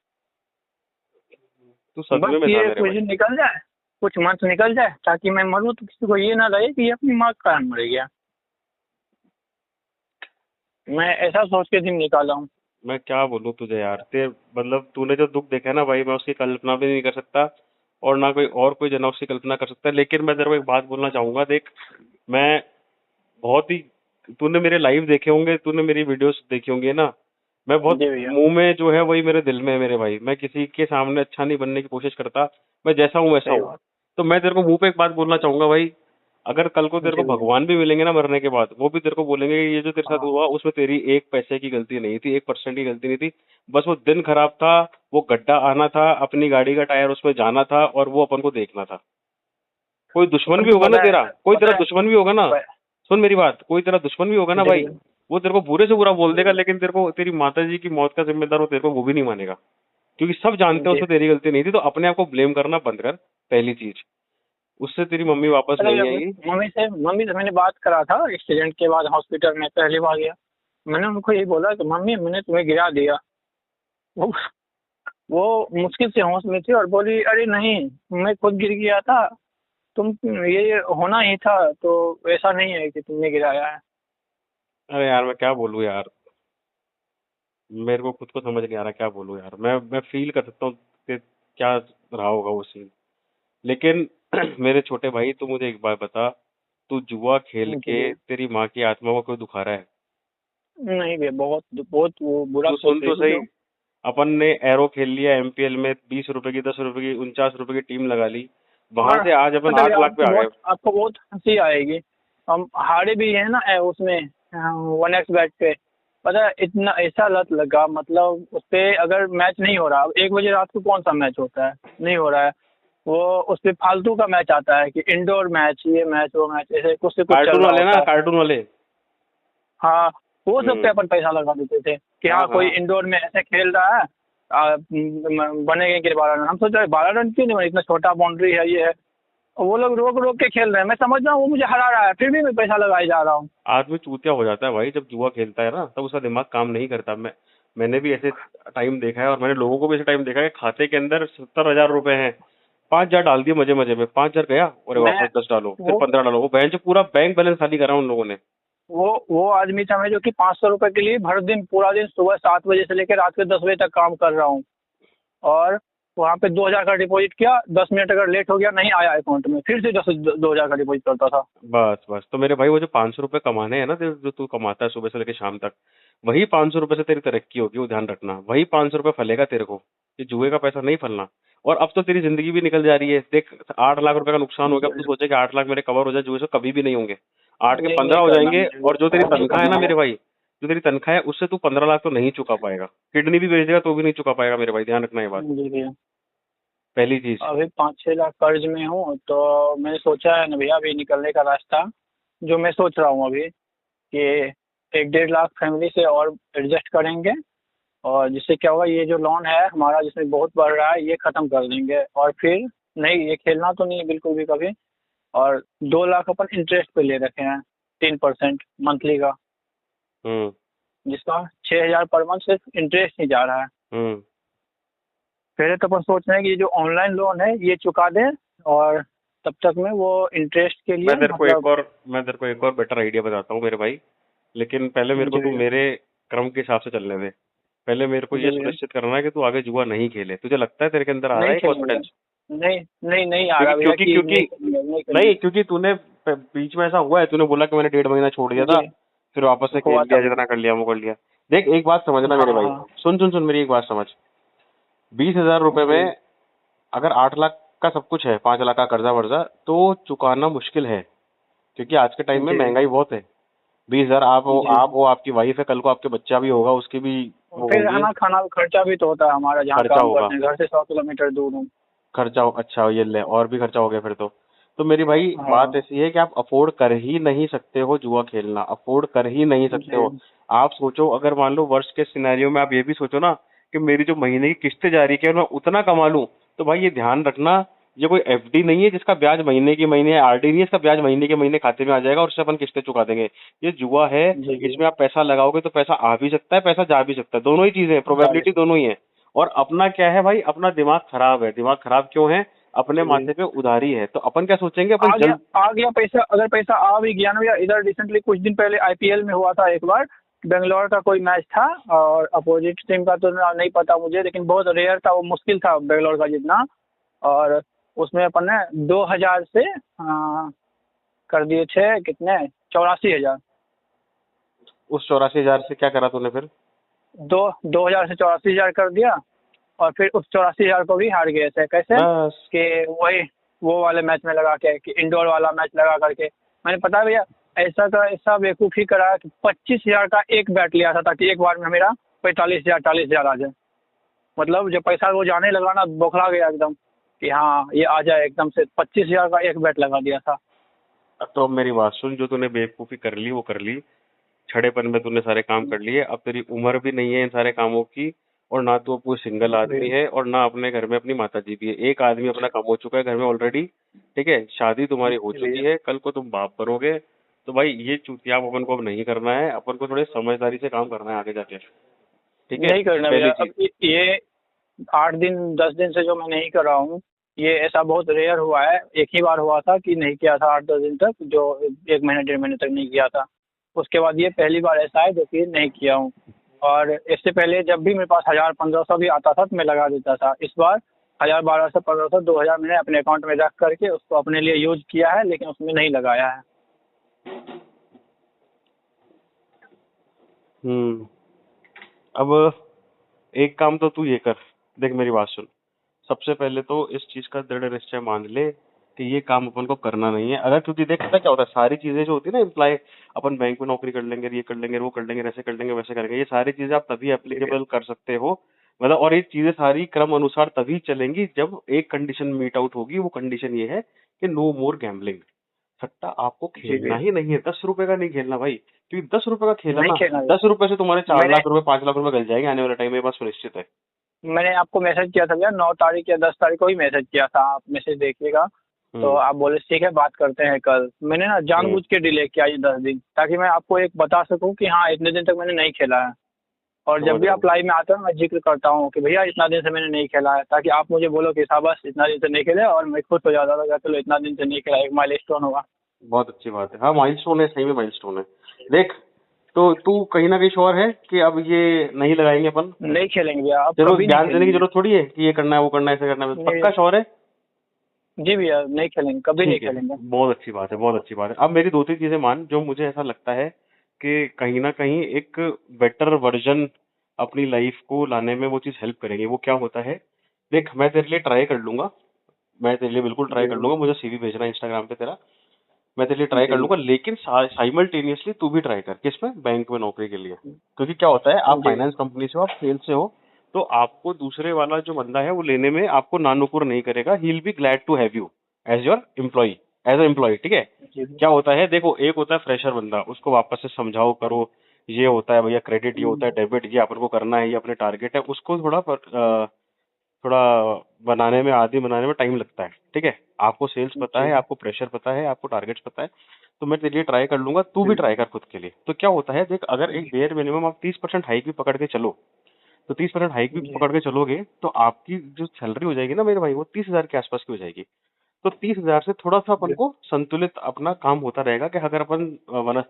तू बस सदमे में था ये मेरे कुछ भाई। दिन निकल जाए, कुछ मंथ निकल जाए, ताकि मैं मरूं तो किसी को ये ना लगे कि ये अपनी माँ का कारण मर गया। मैं ऐसा सोच के दिन निकाला हूँ। मैं क्या बोलूं तुझे यार, ते मतलब तूने जो दुख देखा है ना भाई, मैं उसकी कल्पना भी नहीं कर सकता, और ना कोई और कोई जना उसकी कल्पना कर सकता है। लेकिन मैं तेरे को एक बात बोलना चाहूंगा, देख मैं बहुत ही, तूने मेरे लाइव देखे होंगे, तूने मेरी वीडियोस देखी होंगी ना, मैं बहुत जी भैया। मुंह में जो है वही मेरे दिल में है मेरे भाई, मैं किसी के सामने अच्छा नहीं बनने की कोशिश करता, मैं जैसा हूँ वैसा सही हूँ। बात। तो मैं तेरे को मुंह पे एक बात बोलना चाहूंगा भाई, अगर कल को तेरे जी को भैया। भगवान भी मिलेंगे ना मरने के बाद, वो भी तेरे को बोलेंगे कि ये जो तेरे साथ हाँ हुआ उसमें तेरी एक पैसे की गलती नहीं थी, 1% की गलती नहीं थी। बस वो दिन खराब था, वो गड्ढा आना था, अपनी गाड़ी का टायर उसमें जाना था और वो अपन को देखना था। कोई दुश्मन अपन भी को होगा ना पता है, तेरा, कोई तेरा पता है। दुश्मन भी होगा ना, सुन मेरी बात, कोई तेरा दुश्मन भी होगा ना जी भाई, भैया। वो तेरे को बुरे से बुरा बोल देगा, लेकिन तेरे को तेरी माता जी की मौत का जिम्मेदार वो तेरे को वो भी नहीं मानेगा, क्योंकि सब जानते हैं जी उसमें तेरी गलती नहीं थी। तो अपने आप को ब्लेम करना बंद कर, पहली चीज। उससे तेरी मम्मी वापस पता नहीं है, आएगी। मम्मी से मैंने बात करा था एक्सीडेंट के बाद, हॉस्पिटल में पहली बार गया। मैंने उनको यही बोला कि मम्मी मैंने तुम्हें गिरा दिया। वो वो मुश्किल से होश में थी और बोली अरे नहीं, मैं खुद गिर गया था, तुम ये होना ही था, तो ऐसा नहीं है कि तुमने गिराया है। अरे यार मैं क्या बोलूं यार, मेरे को खुद को समझ नहीं आ रहा क्या बोलूं यार। मैं फील कर सकता हूँ कि क्या रहा होगा वो सीन। लेकिन मेरे छोटे भाई, तू मुझे एक बात बता, तू जुआ खेल जी के भैया। तेरी माँ की आत्मा को क्यों दुखा रहा है? नहीं भैया, बहुत बहुत वो बुरा तू सोच सुन रही तो थी सही, जो। अपन ने एरो खेल लिया एमपीएल में, 20 रुपए की, 10 रुपए की, 49 रुपए की टीम लगा ली, वहां और से आज अपन पता है भैया, 8 लाख पे आ गए। आपको बहुत हंसी आएगी। हम हारे भी हैं ना उसमें 1x बैट पे। पता है इतना ऐसा लत लगा, मतलब उस पे अगर मैच नहीं हो रहा, 1 बजे रात को कौन सा मैच होता है, नहीं हो रहा है, वो उस पे फालतू का मैच आता है कि इंडोर मैच, ये मैच वो मैच, ऐसे कुछ से कुछ चल कार्टून रहा वाले ना, होता है। कार्टून वाले। हाँ, वो सब पे हम्म। अपन पैसा लगा देते थे कि हाँ हाँ कोई हाँ। इंडोर में ऐसे खेल रहा है, बनेंगे कि 12 रन। हम सोच रहे 12 रन क्यों नहीं बने, इतना छोटा बाउंड्री है ये है। और वो लोग रोक रोक के खेल रहे हैं, मैं समझ रहा हूँ वो मुझे हरा रहा है, फिर भी मैं पैसा लगाए जा रहा हूँ। आदमी चूतिया हो जाता है भाई जब जुआ खेलता है ना, तब उसका दिमाग काम नहीं करता। मैंने भी ऐसे टाइम देखा है, और मैंने लोगों को भी ऐसे टाइम देखा है, खाते के अंदर 70,000 रुपए हैं, 5,000 डाल दिए मजे मजे में, 5,000 गया और मैं वापस 10 डालो, फिर वो 15 डालो, वो बैंक पूरा बैंक बैलेंस खाली करा उन लोगों ने। वो आदमी था मैं, जो कि 500 रुपए के लिए भर दिन, पूरा दिन सुबह 7 बजे से लेकर रात के 10 बजे तक काम कर रहा हूँ। और वहाँ पे 2,000 का डिपॉजिट किया, 10 मिनट अगर लेट हो गया, नहीं आया अकाउंट में, फिर से 2,000 का डिपॉजिट करता था। बस बस, तो मेरे भाई वो जो 500 रुपए कमाने हैं ना, जो तू कमाता है सुबह से लेकर शाम तक, वही 500 रुपए से तेरी तरक्की होगी, वो ध्यान रखना। वही 500 रुपए फलेगा तेरे को, ये जुए का पैसा नहीं फलना। और अब तो तेरी जिंदगी भी निकल जा रही है, देख 8 लाख रुपए का नुकसान हो गया, अब तू सोचे कि 8 लाख मेरे कवर हो जाए जुए से, कभी भी नहीं होंगे। 8 के नहीं 15 नहीं हो करना जाएंगे, मुझे, और जो तेरी वो नहीं तनख्वाह है ना करना है। मेरे भाई, जो तेरी तनख्वाह है उससे तू 15 लाख तो नहीं चुका पाएगा। किडनी भी बेच देगा तो भी नहीं चुका पाएगा मेरे भाई, ध्यान रखना ये बात, जी भैया। पहली चीज। अभी 5-6 लाख कर्ज में हूँ, तो मैंने सोचा है ना भैया, अभी निकलने का रास्ता जो मैं सोच रहा हूँ अभी, कि 1-1.5 लाख फैमिली से और एडजस्ट करेंगे, और जिससे क्या होगा, ये जो लोन है हमारा जिसमें बहुत बढ़ रहा है, ये ख़त्म कर देंगे, और फिर नहीं, ये खेलना तो नहीं है बिल्कुल भी कभी। और 2 लाख अपन इंटरेस्ट पे ले रखे हैं, 3% मंथली का, हम्म। जिसका 6,000 पर मंथ सिर्फ इंटरेस्ट ही जा रहा है। हम्म। पहले तो अपन सोच रहे हैं कि ये जो ऑनलाइन लोन है ये चुका दें, और तब तक में वो इंटरेस्ट के लिए मतलब। मैं तेरे को एक और बेटर आइडिया बताता हूँ मेरे भाई, लेकिन पहले मेरे को जी तू भैया। मेरे क्रम के हिसाब से चलने दे। पहले मेरे को जी ये भैया। सुनिश्चित करना है कि तू आगे जुआ नहीं खेले। तुझे लगता है तेरे के अंदर आ रहा नहीं है खेलेंगे। कॉन्फिडेंस? नहीं नहीं, नहीं आ क्योंकि रहा भैया क्योंकि कि क्योंकि नहीं खेलेंगे, नहीं नहीं, खेलेंगे। क्योंकि तूने बीच में ऐसा हुआ है, तूने बोला कि मैंने 1.5 महीना छोड़ दिया था, जी, फिर वापस से खेल हुआ था लिया, भैया। जितना कर लिया वो कर लिया। देख एक बात समझना हाँ मेरे भाई, हाँ। सुन सुन सुन, मेरी एक बात समझ। 20,000 रुपए जी में अगर 8 लाख का सब कुछ है, 5 लाख का कर्जा वर्जा, तो चुकाना मुश्किल है, क्योंकि आज के टाइम में जी। महंगाई बहुत है। 20,000, आप हो, जी। आपकी वाइफ है, कल को आपके बच्चा भी होगा, उसकी भी और वो फिर होगी, रहना खाना का खर्चा भी तो होता है हमारा, जहाँ खर्चा काम होगा, करते हैं, घर से 100 किलोमीटर दूर हूँ। खर्चा अच्छा ये ले, और भी खर्चा हो गया फिर तो मेरी भाई बात हाँ। ऐसी है कि आप अफोर्ड कर ही नहीं सकते हो जुआ खेलना, अफोर्ड कर ही नहीं सकते जी हो। आप सोचो, अगर मान लो वर्स्ट के सिनेरियो में आप ये भी सोचो ना कि मेरी जो महीने की किस्तें जा रही है मैं उतना कमा लूं, तो भाई ये ध्यान रखना, ये कोई एफडी नहीं है जिसका ब्याज महीने की महीने, आरडी नहीं है इसका ब्याज महीने के महीने खाते में आ जाएगा और उससे अपन किस्तें चुका देंगे। ये जुआ है, जी। जी। इसमें आप पैसा लगाओगे तो पैसा आ भी सकता है, पैसा जा भी सकता है, दोनों ही चीजें हैं, जा भी प्रोबेबिलिटी सकते दोनों ही है। और अपना क्या है भाई, अपना दिमाग खराब है। दिमाग खराब क्यों है? अपने जी। माथे पे उधारी है, तो अपन क्या सोचेंगे, अपन जल्द। आ गया पैसा, अगर पैसा आ भी गया ना भैया, इधर रिसेंटली कुछ दिन पहले आईपीएल में हुआ था एक बार, बेंगलोर का कोई मैच था, और अपोजिट टीम का तो नहीं पता मुझे, लेकिन बहुत रेयर था, वो मुश्किल था बेंगलोर का जीतना। और उसमें अपन ने 2,000 से कर दिए थे कितने, 84,000। उस 84,000 से क्या करा तूने फिर? 2,000 से 84,000 कर दिया, और फिर उस 84,000 को भी हार गए थे। कैसे बस। कि वही वो वाले मैच में लगा के, कि इंडोर वाला मैच लगा करके। मैंने पता है भैया, ऐसा बेवकूफ़ी करा कि 25,000 का एक बैट लिया था ताकि एक बार में मेरा 45,000 40,000 आ जाए। मतलब जब पैसा वो जाने लगा ना, बौखला गया एकदम कि हाँ ये आ जाए एकदम से। 25,000 का एक बैट लगा दिया था। तो अब मेरी बात सुन, जो तूने बेवकूफी कर ली वो कर ली, छड़ेपन में तूने सारे काम कर लिए। अब तेरी उम्र भी नहीं है इन सारे कामों की, और ना तू अब कोई सिंगल आदमी है, और ना अपने घर में अपनी माता जी भी है। एक आदमी अपना कम हो चुका है घर में ऑलरेडी, ठीक है, शादी तुम्हारी हो चुकी भैया है, कल को तुम बाप बनोगे। तो भाई ये चूतियाप अपन को अब नहीं करना है, अपन को थोड़े समझदारी से काम करना है आगे जाके, ठीक है, नहीं करना भैया। पहली चीज। अब ये 8 दिन 10 दिन से जो मैं नहीं कर रहा हूँ, ये ऐसा बहुत रेयर हुआ है। एक ही बार हुआ था कि नहीं किया था 8-10 दिन तक, जो 1 महीने 1.5 महीने तक नहीं किया था। उसके बाद ये पहली बार ऐसा है जो कि नहीं किया हूँ। और इससे पहले जब भी मेरे पास 1,000 1,500 भी आता था तो मैं लगा देता था। इस बार 1,000 1,200 1,500 2,000 मैंने अपने अकाउंट में रख करके उसको अपने लिए यूज किया है, लेकिन उसमें नहीं लगाया है। हम्म। अब एक काम तो तू ये कर, देख मेरी बात सुन, सबसे पहले तो इस चीज का दृढ़ निश्चय मान ले कि ये काम अपन को करना नहीं है। अगर क्योंकि देख पता क्या होता है, सारी चीजें जो होती है ना इम्प्लाई, अपन बैंक में नौकरी कर लेंगे, ये कर लेंगे, वो कर लेंगे, ऐसे कर लेंगे, वैसे करेंगे, ये सारी चीजें आप तभी एप्लीकेबल कर सकते हो, मतलब, और ये चीजें सारी क्रम अनुसार तभी चलेंगी जब एक कंडीशन मीट आउट होगी। वो कंडीशन ये है कि नो मोर गैम्बलिंग। सट्टा आपको जी खेलना भैया। ही नहीं है, 10 रुपए का नहीं खेलना भाई, क्योंकि 10 रुपए का खेला नहीं ना, खेलना 10 रुपए से तुम्हारे भैया। 4 लाख रुपए 5 लाख रुपए गल जाएंगे आने वाले टाइम में, ये बात सुनिश्चित है। मैंने आपको मैसेज किया था भैया, 9 तारीख या 10 तारीख को ही मैसेज किया था, आप मैसेज देखिएगा। तो हम्म। आप बोले ठीक है बात करते हैं कल। मैंने ना हम्म। जानबूझ के डिले किया ये 10 दिन, ताकि मैं आपको एक बता सकूं कि हाँ इतने दिन तक मैंने नहीं खेला है। और जब समझ भी रहा आप हूँ। लाइव में आते हो मैं जिक्र करता हूँ कि भैया इतना दिन से मैंने नहीं खेला है, ताकि आप मुझे बोलो कि शाबाश इतना दिन से नहीं खेले, और मैं खुश हो जाता था कि चलो इतना दिन से नहीं खेला, एक माइलस्टोन हुआ। बहुत अच्छी बात है, हाँ माइलस्टोन है, सही में माइलस्टोन है। देख, तो तू कहीं ना कहीं श्योर है कि अब ये नहीं लगाएंगे अपन? नहीं खेलेंगे भैया, आप चलो कभी नहीं ज्ञान देने की खेलेंगे। जरूरत थोड़ी है कि ये करना है वो करना है ऐसे करना है, नहीं पक्का भैया। श्योर है? जी भैया नहीं खेलेंगे, कभी नहीं ठीक है, खेलेंगे। बहुत अच्छी बात है, बहुत अच्छी बात है। अब मेरी दो तीन चीजें मान, जो मुझे ऐसा लगता है कि कहीं ना कहीं एक बेटर वर्जन अपनी लाइफ को लाने में वो चीज हेल्प करेंगे। वो क्या होता है, देख मैं तेरे लिए ट्राई कर लूंगा, मैं तेरे लिए बिल्कुल ट्राई जी कर भैया। लूंगा, मुझे सीवी भेजना है इंस्टाग्राम पे तेरा, मैं तेरे लिए ट्राई कर जी लूंगा, लेकिन साइमल्टेनियसली तू भी ट्राई कर, किसमें, बैंक में नौकरी के लिए। क्योंकि क्या होता है, आप जी फाइनेंस कंपनी से हो, आप सेल्स से हो, तो आपको दूसरे वाला जो बंदा है वो लेने में आपको नानुकुर नहीं करेगा, he will be glad to have you as your employ, as a employ, ठीक है। जी भैया। क्या होता है देखो, एक होता है फ्रेशर बंदा, उसको वापस से समझाओ करो, ये होता है भैया क्रेडिट, ये होता है डेबिट, ये अपन को करना है, ये अपने टारगेट है, उसको थोड़ा बनाने में, आदमी बनाने में टाइम लगता है, ठीक है। आपको सेल्स पता जी है, आपको प्रेशर पता है, आपको टारगेट्स पता है, तो मैं तेरे लिए ट्राई कर लूंगा, तू भी ट्राई कर खुद के लिए। तो क्या होता है देख, अगर एक बेयर मिनिमम आप 30% हाइक भी पकड़ के चलो, तो 30% हाइक भी जी पकड़ के चलोगे तो आपकी जो सैलरी हो जाएगी ना मेरे भाई, वो 30,000 के आसपास की हो जाएगी। तो 30,000 से थोड़ा सा अपन जी को संतुलित अपना काम होता रहेगा, कि अगर अपन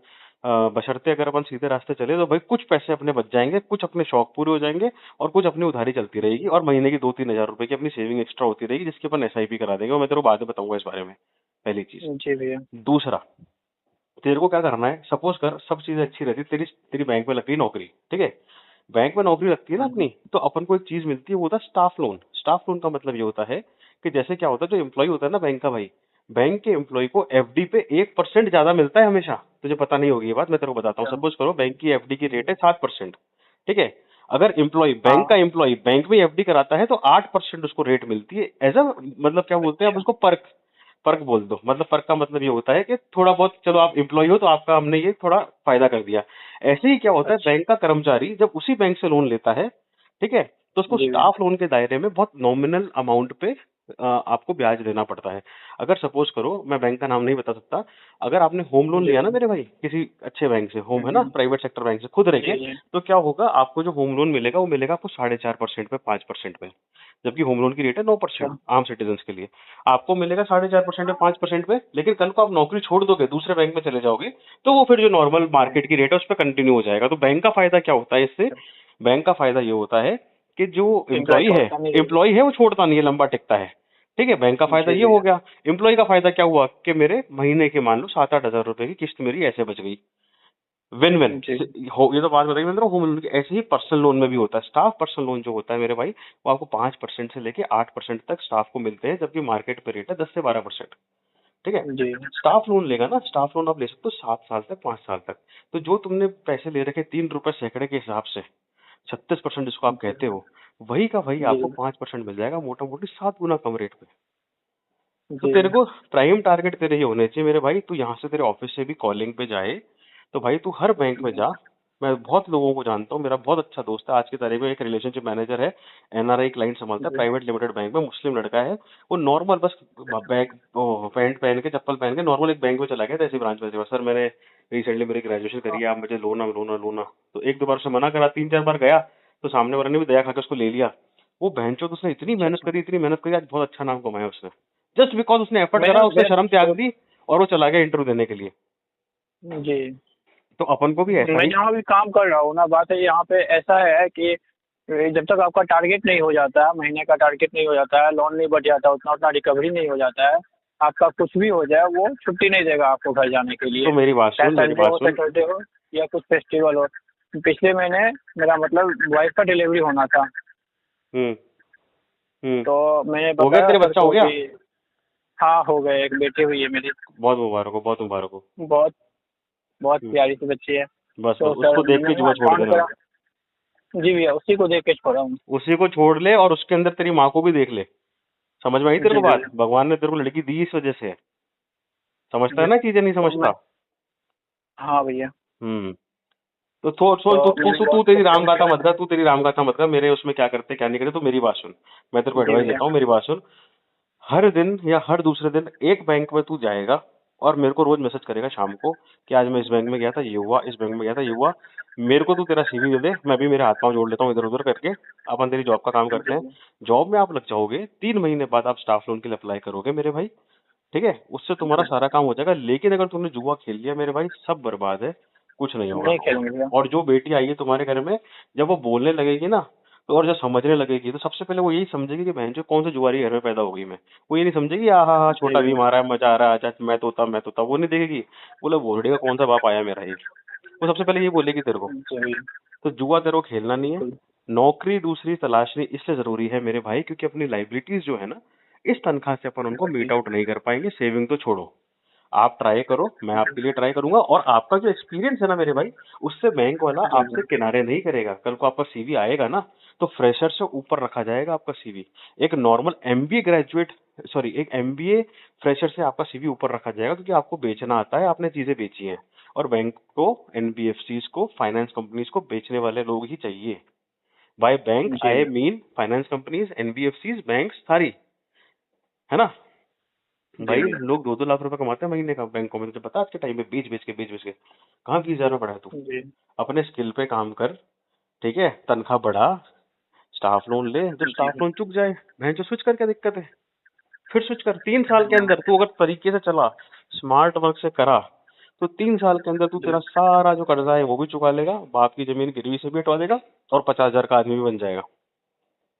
बशर्ते अगर अपन सीधे रास्ते चले तो भाई कुछ पैसे अपने बच जाएंगे, कुछ अपने शौक पूरे हो जाएंगे, और कुछ अपनी उधारी चलती रहेगी, और महीने की 2-3 हजार रुपए की अपनी सेविंग एक्स्ट्रा होती रहेगी, जिसकी अपन एसआईपी करा देंगे, और मैं तेरे को बाद में बताऊंगा इस बारे में, पहली चीज। जी भैया। दूसरा, तेरे को क्या करना है, सपोज कर सब चीजें अच्छी रहती, तेरी तेरी बैंक में लगती है नौकरी, ठीक है, बैंक में नौकरी लगती है ना हाँ अपनी, तो अपन को एक चीज मिलती है, वो होता है स्टाफ लोन। स्टाफ लोन का मतलब ये होता है कि जैसे क्या होता है, जो एम्प्लॉय होता है ना बैंक का भाई, बैंक के एम्प्लॉय को एफडी पे 1% ज्यादा मिलता है हमेशा। तुझे पता नहीं होगी ये बात, मैं तेरे को बताता हूँ। अच्छा। सपोज करो बैंक की एफडी की रेट है 7%, ठीक है। अगर एम्प्लॉय, बैंक का हाँ। एम्प्लॉय बैंक में एफडी कराता है तो 8% उसको रेट मिलती है, एज अ, मतलब क्या बोलते हैं आप अच्छा। उसको, पर्क। पर्क बोल दो, मतलब पर्क का मतलब ये होता है कि थोड़ा बहुत, चलो आप एम्प्लॉय हो तो आपका हमने ये थोड़ा फायदा कर दिया। ऐसे ही क्या होता है, अच्छा। बैंक का कर्मचारी जब उसी बैंक से लोन लेता है, ठीक है, तो उसको जी भैया। स्टाफ लोन के दायरे में बहुत नॉमिनल अमाउंट पे आपको ब्याज देना पड़ता है। अगर सपोज करो, मैं बैंक का नाम नहीं बता सकता, अगर आपने होम लोन जी लिया ना भैया। मेरे भाई किसी अच्छे बैंक से, होम है ना, हम्म। प्राइवेट सेक्टर बैंक से खुद रह के, जी जी। तो क्या होगा, आपको जो होम लोन मिलेगा वो मिलेगा आपको 4.5% पे, 5% पे, जबकि होम लोन की रेट है 9% अच्छा। आम सिटीजन के लिए। आपको मिलेगा 4.5% पे, 5% पे, लेकिन कल को आप नौकरी छोड़ दोगे, दूसरे बैंक में चले जाओगे, तो वो फिर जो नॉर्मल हाँ। मार्केट की रेट है उस पर कंटिन्यू हो जाएगा। तो बैंक का फायदा क्या होता है इससे, बैंक का फायदा ये होता है कि जो एम्प्लॉय छोड़ता नहीं रहेगा। एम्प्लॉय है वो छोड़ता नहीं है, लंबा टिकता है, ठीक है। बैंक का फायदा जी ये हो भैया। गया। एम्प्लॉय का फायदा क्या हुआ कि मेरे महीने के मान लो 7-8 हजार रुपए की किस्त मेरी ऐसे बच गई, विन विन जी हो। ये तो बात बताई मैंने, होम लोन की ऐसे ही पर्सनल लोन में भी होता है। स्टाफ पर्सनल लोन जो होता है मेरे भाई, वो आपको 5% से लेके 8% तक स्टाफ को मिलते हैं, जबकि मार्केट पे रेट है 10 से 12%। ठीक है। जी स्टाफ लोन लेगा ना, स्टाफ लोन आप ले सकते हो 7 साल तक, 5 साल तक। तो जो तुमने पैसे ले रखे 3 रुपए सैकड़े के हिसाब से, 36% जिसको आप कहते हो, वही का वही जी आपको 5% मिल जाएगा, मोटा मोटी 7 गुना कम रेट पे। तो जी तेरे को प्राइम टारगेट तेरे ये होने चाहिए मेरे भाई। तू यहाँ से तेरे ऑफिस से भी कॉलिंग पे जाए, तो भाई तू हर बैंक में जा। मैं बहुत लोगों को जानता हूँ, मेरा बहुत अच्छा दोस्त है आज की तारीख में, एक रिलेशनशिप मैनेजर है, एनआरआई क्लाइंट संभालता है जी प्राइवेट लिमिटेड बैंक में, मुस्लिम लड़का है। वो नॉर्मल बस बैग पैंट पहन के, चप्पल पहन के नॉर्मल एक बैंक में चला गया था, ऐसी ब्रांच में से, सर मैंने रिसेंटली मेरी ग्रेजुएशन करी है, आप मुझे लोना लोना लोना। तो एक दो बार उसने मना करा, 3 4 बार गया, तो सामने वाले ने भी दया खाकर उसको ले लिया। वो बहनचोद, उसने इतनी अच्छा मेहनत अच्छा। करी, इतनी मेहनत करी, आज बहुत अच्छा नाम कमाया उसने, जस्ट बिकॉज उसने एफर्ट मैंने करा, उसने शर्म त्याग मैं दी और वो चला गया इंटरव्यू देने के लिए। जी तो अपन को भी ऐसा मैं ही। जहाँ भी काम कर रहा हूँ ना, बात है यहाँ पे ऐसा है कि जब तक आपका टारगेट नहीं हो जाता है, महीने का टारगेट नहीं हो जाता है, लोन नहीं बढ़ जाता, उतना उतना रिकवरी नहीं हो जाता है, आपका कुछ भी हो जाए वो छुट्टी नहीं देगा आपको घर जाने के लिए, तो मेरी बात चाहे सुन, मेरी संडे बात हो, सुन। सैटरडे हो या कुछ फेस्टिवल हो। पिछले महीने मेरा मतलब वाइफ का डिलीवरी होना था, हम्म। हम्म। तो मैंने हो गया बताया तेरे सर बच्चा हो को गया? कि हाँ हो गए, एक बेटी हुई है मेरी। बहुत मुबारक हो, बहुत मुबारक हो। बहुत बहुत हम्म। प्यारी सी बच्ची है। बस तो बस सर उसको देख मैंने के ना जुआ छोड़ अकाउंट देना। करा। जी भैया उसी को देख के छोड़ा हूँ। उसी को छोड़ ले, और उसके अंदर तेरी माँ को भी देख ले। समझ में आई तेरे जी को बात? भैया। भगवान ने तेरे को लड़की दी इस वजह से है। समझता है जी ना, चीजें नहीं तो मैं समझता। हाँ भैया। हम्म। तो थोड़ तो सुन, तू तू मैंने तू तू लोन तेरी को राम क्लोज गाथा करा। मत कर, तू तेरी राम गाथा मत कर, मेरे उसमें क्या करते क्या नहीं करते, तू मेरी बात सुन। मैं तेरे को जी एडवाइस भैया। देता हूँ, मेरी बात सुन। हर दिन या हर दूसरे दिन एक बैंक में तू जाएगा, और मेरे को रोज मैसेज करेगा शाम को कि आज मैं इस बैंक में गया था, ये हुआ, इस बैंक में गया था, ये हुआ। मेरे को तू तेरा सीवी दे दे, मैं भी मेरे हाथ पांव जोड़ लेता हूँ इधर उधर करके। अपन तेरी जॉब का काम करते जी हैं। जॉब में आप लग जाओगे, 3 महीने बाद आप स्टाफ लोन के लिए अप्लाई करोगे मेरे भाई। ठीक है, उससे तुम्हारा जी सारा काम हो जाएगा। लेकिन अगर तुमने जुआ खेल लिया मेरे भाई, सब बर्बाद है, कुछ नहीं होगा। नहीं खेलेंगे भैया। और जो बेटी आई है तुम्हारे घर में, जब वो बोलने लगेगी ना, तो और जब समझने लगेगी, तो सबसे पहले वो यही समझेगी कि बहन जो कौन सा जुआरी घर में पैदा हो गई मैं। वो ये नहीं समझेगी आ हा हा जी छोटा भैया। भीम आ रहा है, मजा आ रहा है, आजा मैं तोता मैं तोता, वो नहीं देखेगी। बोले बोलड़े का कौन सा बाप आया मेरा ये। वो सबसे पहले ये बोलेगी तेरे को। जी भैया। तो जुआ तेरे को खेलना नहीं है। बिल्कुल। नौकरी दूसरी तलाशनी इसलिए जरूरी है मेरे भाई, क्योंकि अपनी लाइबिलिटीज जो है ना, इस तनख्वाह से अपन उनको जी मीट आउट नहीं कर पाएंगे। सेविंग तो छोड़ो, आप ट्राई करो, मैं आपके लिए ट्राई करूंगा। और आपका जो एक्सपीरियंस है ना मेरे भाई, उससे बैंक वाला जी आपसे भैया। किनारे नहीं करेगा। कल को आपका सीवी आएगा ना, तो फ्रेशर से ऊपर रखा जाएगा आपका सीवी। एक नॉर्मल एमबीए ग्रेजुएट, सॉरी एक एमबीए फ्रेशर से आपका सीवी ऊपर रखा जाएगा, क्योंकि आपको बेचना आता है, आपने चीजें बेची हैं। और बैंक को, एनबीएफसीज को, फाइनेंस कंपनीज को बेचने वाले लोग ही चाहिए। बाय बैंक जी आई भैया। Mean finance companies, NBFCs, banks सारी, है ना। जी भाई भैया। लोग 2 2 लाख रुपए कमाते हैं महीने का बैंकों में, तुझे पता है आज के टाइम पे बेच बेच के कहाँ 20 हजार में पड़ा है तू। जी अपने स्किल पे काम कर, ठीक है, तनख्वाह बढ़ा, स्टाफ लोन ले। जब जी स्टाफ भैया। लोन चुक जाए, भैंस जो स्विच कर, क्या दिक्कत है? फिर स्विच कर। 3 साल के अंदर तू अगर तरीके से चला, स्मार्ट वर्क से करा, तो 3 साल के अंदर तू जी तेरा सारा जो कर्जा है वो भी चुका लेगा, बाप की जमीन गिरवी से भी हटवा देगा, और 50 हजार का आदमी भी बन जाएगा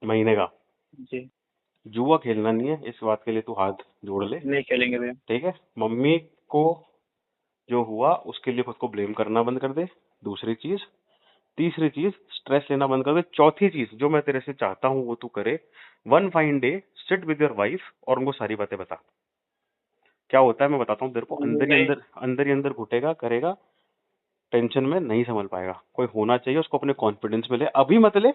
महीने का। जी जुआ खेलना नहीं है, इस बात के लिए तू हाथ जोड़ ले। नहीं खेलेंगे भैया। ठीक है, मम्मी को जो हुआ उसके लिए खुद को ब्लेम करना बंद कर दे, दूसरी चीज। तीसरी चीज, स्ट्रेस लेना बंद कर दे। चौथी चीज जो मैं तेरे से चाहता हूं वो तू करे, one fine day sit with your wife और उनको सारी बातें बता। क्या होता है मैं बताता हूँ तेरे को, नहीं। अंदर ही अंदर घुटेगा करेगा, टेंशन में नहीं संभल पाएगा। कोई होना चाहिए उसको अपने कॉन्फिडेंस में ले, अभी मत ले।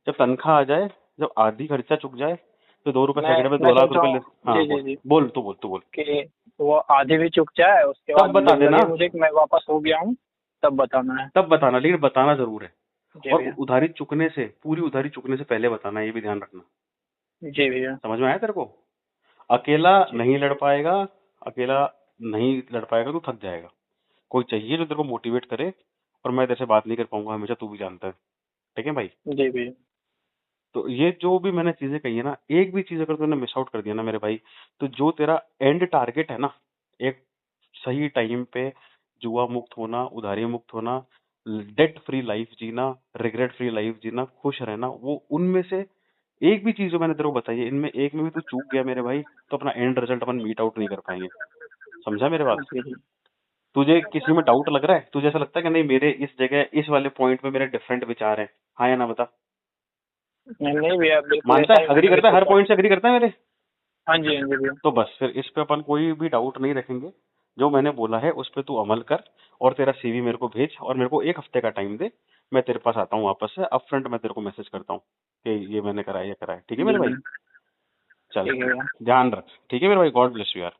जब तनख्वाह आ जाए, जब आधी खर्चा चुक जाए, तो 2 रुपए सैकड़े में मैं 2 लाख सोच रहा रुपए ले। हूँ। हाँ जी बोल जी जी बोल, तू बोल तू बोल। कि वो आधी भी चुक जाए, उसके तब बाद बता देना, लगे मुझे कि मैं वापस हो गया हूँ, तब बताना है। तब बताना, लेकिन बताना जरूर है। जी और भैया। उधारी चुकने से, पूरी उधारी चुकने से पहले बताना, ये भी ध्यान रखना। जी भैया। समझ में आया तेरे को? अकेला जी नहीं लड़ पाएगा, अकेला नहीं लड़ पाएगा तो थक जाएगा। कोई चाहिए जो तेरे को मोटिवेट करे। और मैं तेरे से बात नहीं कर पाऊंगा हमेशा, तू भी जानता है। ठीक है भाई। जी भैया। तो ये जो भी मैंने चीजें कही है ना, एक भी चीज अगर तूने मिस आउट कर दिया ना मेरे भाई, तो जो तेरा एंड टारगेट है ना, एक सही टाइम पे जुआ मुक्त होना, उधारी मुक्त होना, डेट फ्री लाइफ जीना, रिग्रेट फ्री लाइफ जीना, खुश रहना, वो उनमें से एक भी चीज जो मैंने तेरे को बताई है, इनमें एक में भी तू चूक गया मेरे भाई, तो अपना एंड रिजल्ट अपन मीट आउट नहीं कर पाएंगे। समझा मेरे बात? जी जी तुझे किसी में डाउट लग रहा है? तुझे ऐसा लगता है कि नहीं मेरे इस जगह इस वाले पॉइंट पे मेरे डिफरेंट विचार हैं? हाँ या ना बता। नहीं नहीं भैया, बिल्कुल मानता ऐसा है? ही अग्री मैंने भी करता है? हर सोचा। पॉइंट से अग्री करता है मेरे? हाँ जी, हाँ जी भैया। तो बस फिर इस पे अपन कोई भी डाउट नहीं रखेंगे। जो मैंने बोला है उस पे तू अमल कर, और तेरा सीवी मेरे को भेज, और मेरे को 1 हफ्ते का टाइम दे। मैं तेरे पास आता हूँ वापस से, अप फ्रंट मैं तेरे को मैसेज करता हूँ कि ये मैंने करा है, ये करा है। ठीक है मेरे भाई? बिल्कुल। चल, ठीक है भैया। ध्यान रख। ठीक है मेरे भाई, गॉड ब्लेस यू यार।